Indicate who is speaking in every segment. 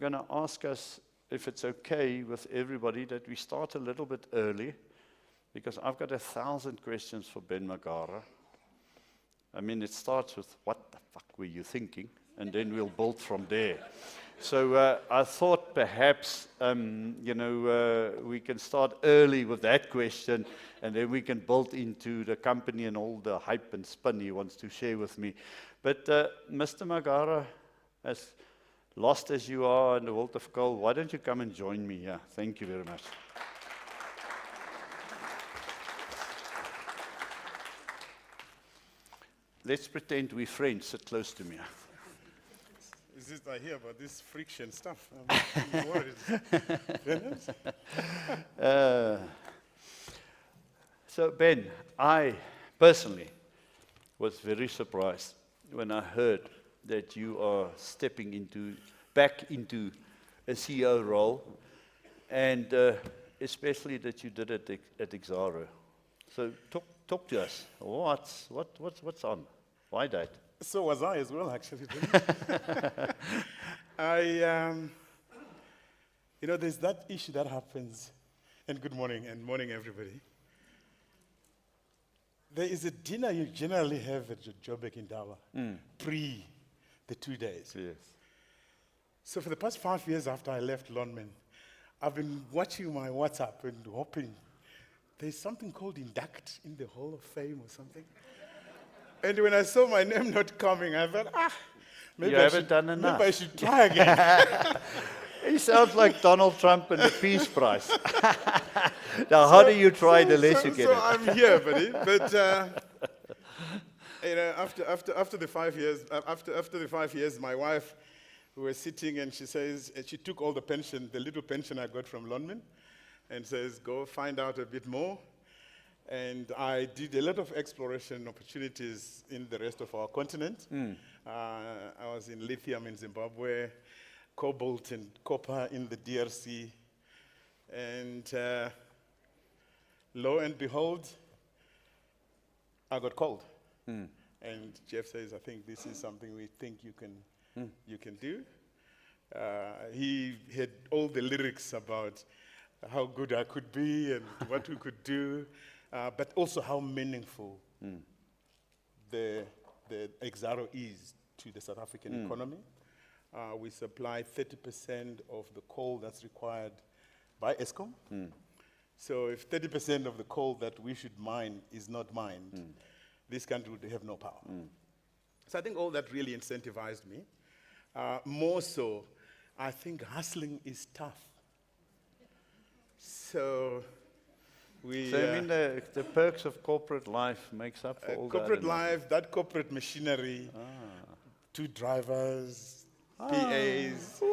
Speaker 1: going to ask us if it's okay with everybody that we start a little bit early, because I've got 1,000 questions for Ben Magara. I mean, it starts with, what the fuck were you thinking? And then we'll build from there. So I thought perhaps, we can start early with that question, and then we can build into the company and all the hype and spin he wants to share with me. But Mr. Magara, as lost as you are in the world of coal, why don't you come and join me here? Thank you very much. Let's pretend we're friends. Sit close to me.
Speaker 2: Is this, I hear about this friction stuff. I'm worried.
Speaker 1: So Ben, I personally was very surprised when I heard that you are stepping back into a CEO role, and especially that you did it at Exxaro. So talk to us. What's on? Why that?
Speaker 2: So was I as well, actually. There's that issue that happens, and good morning, everybody. There is a dinner you generally have at Joburg in Indaba, pre the 2 days.
Speaker 1: Yes.
Speaker 2: So for the past 5 years after I left Lonmin, I've been watching my WhatsApp and hoping there's something called induct in the Hall of Fame or something. And when I saw my name not coming, I thought, maybe I should try again.
Speaker 1: He sounds like Donald Trump and the Peace Prize. Now, how do you try the less you get
Speaker 2: so
Speaker 1: it?
Speaker 2: I'm here, buddy. But after the 5 years, after the 5 years, my wife, we were sitting, and she says, she took all the little pension I got from Lonmin, and says, go find out a bit more. And I did a lot of exploration opportunities in the rest of our continent. I was in lithium in Zimbabwe, cobalt and copper in the DRC. And lo and behold, I got called. And Jeff says, I think this is something we think you can do. He had all the lyrics about how good I could be and what we could do. But also how meaningful the Exxaro is to the South African economy. We supply 30% of the coal that's required by Eskom. So if 30% of the coal that we should mine is not mined, this country would have no power. So I think all that really incentivized me. More so, I think hustling is tough. So you
Speaker 1: mean the perks of corporate life makes up for all that?
Speaker 2: Corporate life, that corporate machinery, 2 drivers, PAs,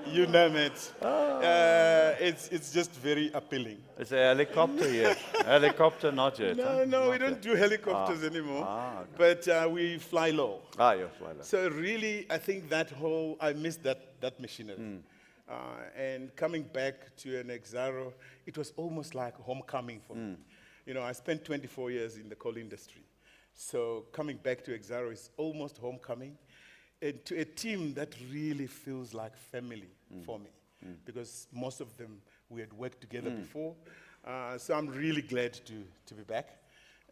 Speaker 2: you name it. It's just very appealing.
Speaker 1: It's a helicopter here. Helicopter not yet.
Speaker 2: No, we don't do helicopters anymore.
Speaker 1: Okay.
Speaker 2: But we fly low.
Speaker 1: You fly low.
Speaker 2: So really, I think I missed that machinery. And coming back to an Exxaro, it was almost like homecoming for me. I spent 24 years in the coal industry. So coming back to Exxaro is almost homecoming. And to a team that really feels like family for me. Because most of them, we had worked together before. So I'm really glad to be back.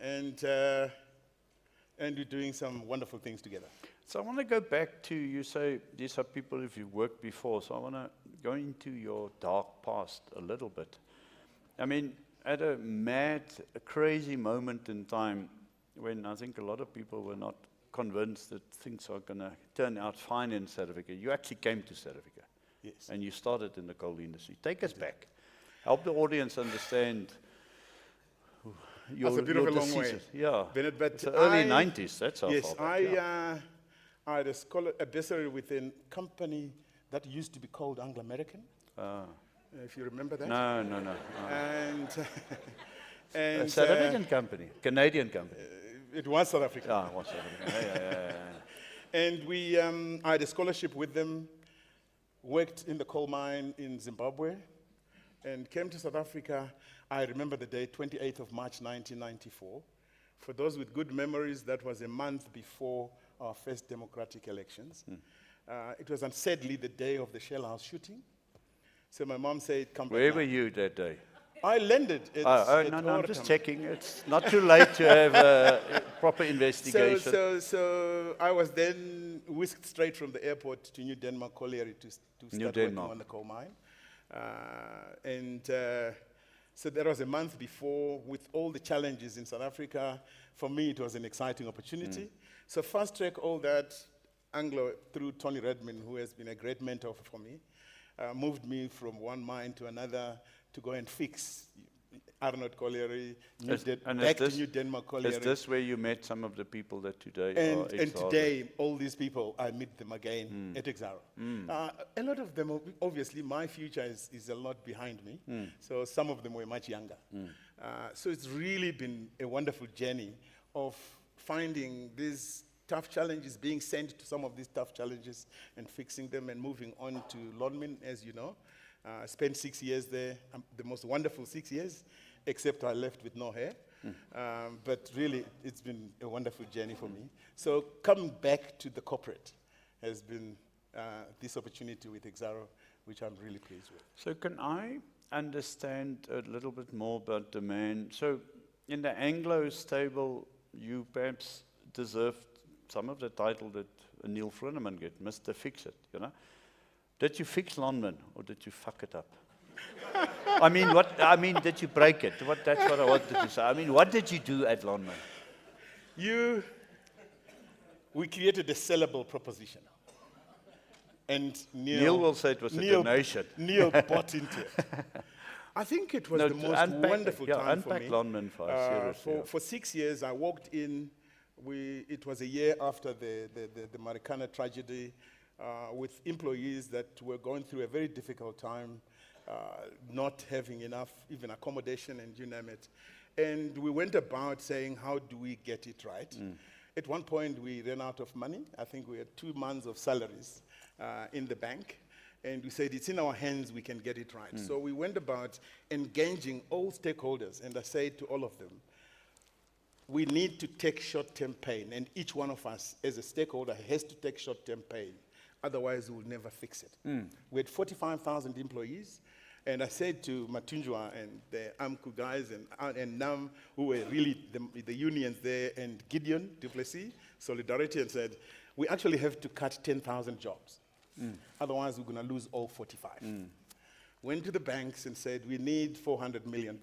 Speaker 2: And we're doing some wonderful things together.
Speaker 1: So I want to go back to, you say these are people if you've worked before, so I want to go into your dark past a little bit. I mean, at a crazy moment in time when I think a lot of people were not convinced that things are going to turn out fine in South Africa, you actually came to South Africa.
Speaker 2: Yes.
Speaker 1: And you started in the coal industry. Take us back. Help the audience understand your
Speaker 2: That's a bit of a long way.
Speaker 1: Yeah.
Speaker 2: Bennett, but
Speaker 1: it's the early 90s, that's how
Speaker 2: yes,
Speaker 1: far back.
Speaker 2: I had a bursary with a company that used to be called Anglo American. If you remember that.
Speaker 1: No.
Speaker 2: And
Speaker 1: a South African company, Canadian company.
Speaker 2: It was South African.
Speaker 1: It was South African.
Speaker 2: And I had a scholarship with them, worked in the coal mine in Zimbabwe, and came to South Africa. I remember the day, 28th of March, 1994. For those with good memories, that was a month before our first democratic elections. It was unsadly the day of the Shell House shooting. So my mom said, come back
Speaker 1: Where
Speaker 2: now.
Speaker 1: were you that day?
Speaker 2: I landed at,
Speaker 1: No, I'm just
Speaker 2: Ortam.
Speaker 1: checking. It's not too late to have a proper investigation.
Speaker 2: So I was then whisked straight from the airport to New Denmark Colliery to
Speaker 1: New
Speaker 2: start
Speaker 1: Denmark.
Speaker 2: working on the coal mine. So that was a month before, with all the challenges in South Africa. For me, it was an exciting opportunity. So fast track all that, Anglo, through Tony Redman, who has been a great mentor for me, moved me from one mine to another to go and fix Arnold Colliery, back to New Denmark Colliery.
Speaker 1: Is this where you met some of the people that today are
Speaker 2: And
Speaker 1: Exxaro?
Speaker 2: today, all these people, I meet them again at Exxaro. A lot of them, obviously, my future is a lot behind me. So some of them were much younger. So it's really been a wonderful journey of finding these tough challenges, being sent to some of these tough challenges and fixing them and moving on to Lonmin, as you know. I spent 6 years there, the most wonderful 6 years, except I left with no hair. But really, it's been a wonderful journey for me. So coming back to the corporate has been this opportunity with Exxaro, which I'm really pleased with.
Speaker 1: So can I understand a little bit more about the man? So in the Anglo stable, you perhaps deserved some of the title that Neil Frinneman get, Mr. Fix It, you know? Did you fix Lonmin, or did you fuck it up? I mean, did you break it? That's what I wanted to say. I mean, what did you do at Lonmin?
Speaker 2: We created a sellable proposition. And
Speaker 1: Neil will say it was a donation.
Speaker 2: Neil bought into it. I think it was the most wonderful time for me.
Speaker 1: Unpack Lonmin for us, seriously.
Speaker 2: For 6 years, I walked in. It was a year after the Marikana tragedy, with employees that were going through a very difficult time, not having enough, even accommodation, and you name it. And we went about saying, how do we get it right? At one point, we ran out of money. I think we had 2 months of salaries in the bank. And we said, it's in our hands, we can get it right. So we went about engaging all stakeholders. And I said to all of them, we need to take short-term pain. And each one of us, as a stakeholder, has to take short-term pain. Otherwise, we'll never fix it. We had 45,000 employees. And I said to Matunjwa and the AMCU guys and NAM, who were really the unions there, and Gideon, Duplessis, Solidarity, and said, we actually have to cut 10,000 jobs. Otherwise, we're going to lose all 45. Went to the banks and said, we need $400 million.